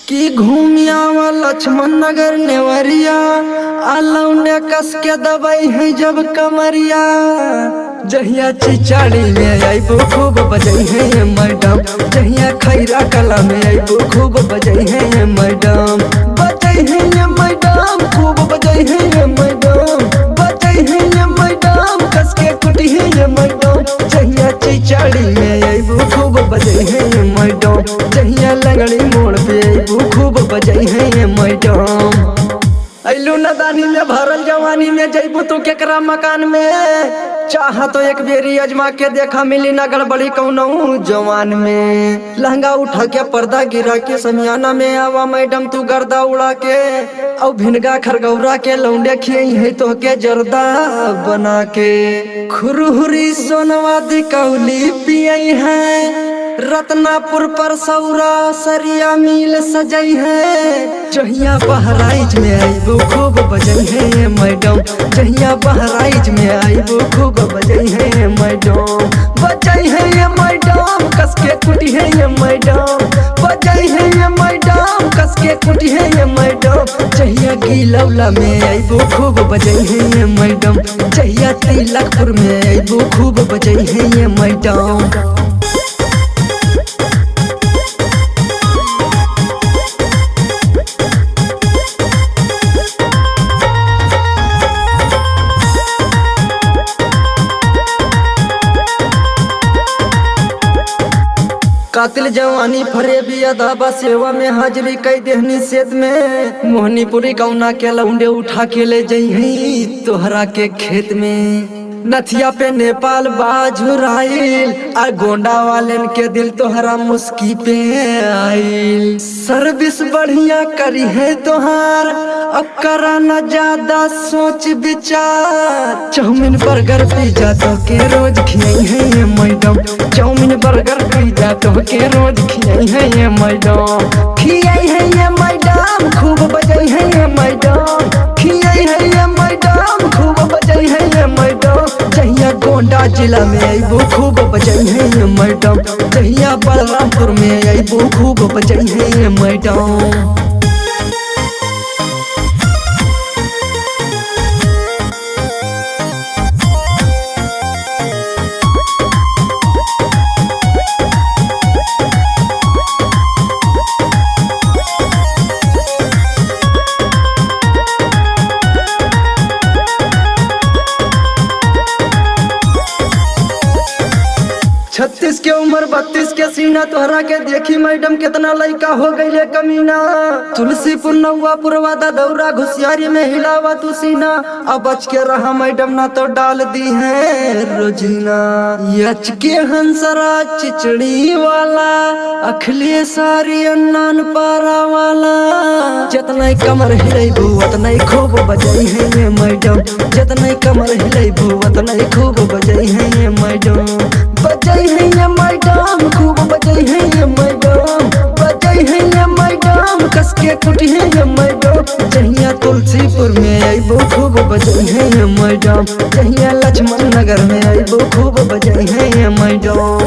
कि घूमिया लक्ष्मण नगर नेवरिया आलौने कस के दबाई है जब कमरिया। जहिया चिचाड़ी में आइबो खूब बजई है मैडम, जहिया खैरा कला में आइबो खूब बजई है मैडम। बजई है मैडम खूब बजई है मैडम, बजई है मैडम कस के कुटी है मैडम। जहिया चिचाड़ी में आइबो खूब बजई है मैडम, जहिया लंगड़ी मोड़ पे आइबो खूब बजई है मैडम। अइलू नदानी में भरल जवानी में जइबू तो केकरा मकान में, चाह तो एक बेरी अजमा के देखा मिली ना गड़बड़ी कौनो जवान में। लहंगा उठा के पर्दा गिरा के समियाना में आवा मैडम तू गर्दा उड़ा के, औ भिनगा खरगौरा के लौंडे खियई है तो के जर्दा बना के। खुरहुरी सोनवा दी कौली पियई है, रत्नापुर पर सौरा सरिया मिल सजई है। जहिया बहराइच में आइबो खूब बजई है मैडम, जहिया बहराइच में आइबो खूब बजई है मैडम। बजई है मैडम कस के कुटी है मैडम, बजई है मैडम कस के कुटी है मैडम। जहिया गिलौला में आइबो खूब बजई है मैडम, जहिया तिलकपुर में आइबो खूब बजई है मैडम। कातिल जवानी फरे बिया दाबा सेवा में हाजिरी कई देहनी सेत में। मोहनीपुरी कौना के लौंडे उठा के ले जई तोहरा के खेत में। नथिया पे नेपाल बाजुराइल आ गोंडा वालेन के दिल तोहरा मुस्की पे आइल। सर्विस बढ़िया करी है तोहार अब करा न ज्यादा सोच विचार। चाउमीन बर्गर पिज्जा तो के रोज खियाई है मैडम, चाउमीन बर्गर पिज्जा तो के रोज खियाई है मैडम। खियाई है मैडम खूब बजई है मैडम, खियाई है मैडम खूब बजई है मैडम। जहिया गोंडा जिला में आइबो खूब बजई है मैडम, जहिया बलरामपुर में आइबो खूब बजई है मैडम। छत्तीस के उम्र 32 के सीना तोहरा के देखी मैडम कितना लड़का हो गईले कमीना। तुलसीपुर नौवापुर वादा दौरा घुसियारी में हिलावा तू सीना, अब बच के रहा मैडम ना तो डाल दी है रोजीना। यच के हंसरा चिचड़ी वाला अखले सारी अन्नान पारा वाला। जतने कमर हिलेबू उतने खूब बजई है मैडम, जतने कमर हिलेबू उतने खूब बजई है मैडम। बजई है मैडम खूब बजई है मैडम, बजई है मैडम कस के कुटी है मैडम। जहिया तुलसीपुर में आइबो खूब बजई है मैडम, जहिया लक्ष्मण नगर में आइबो खूब बजई है मैडम।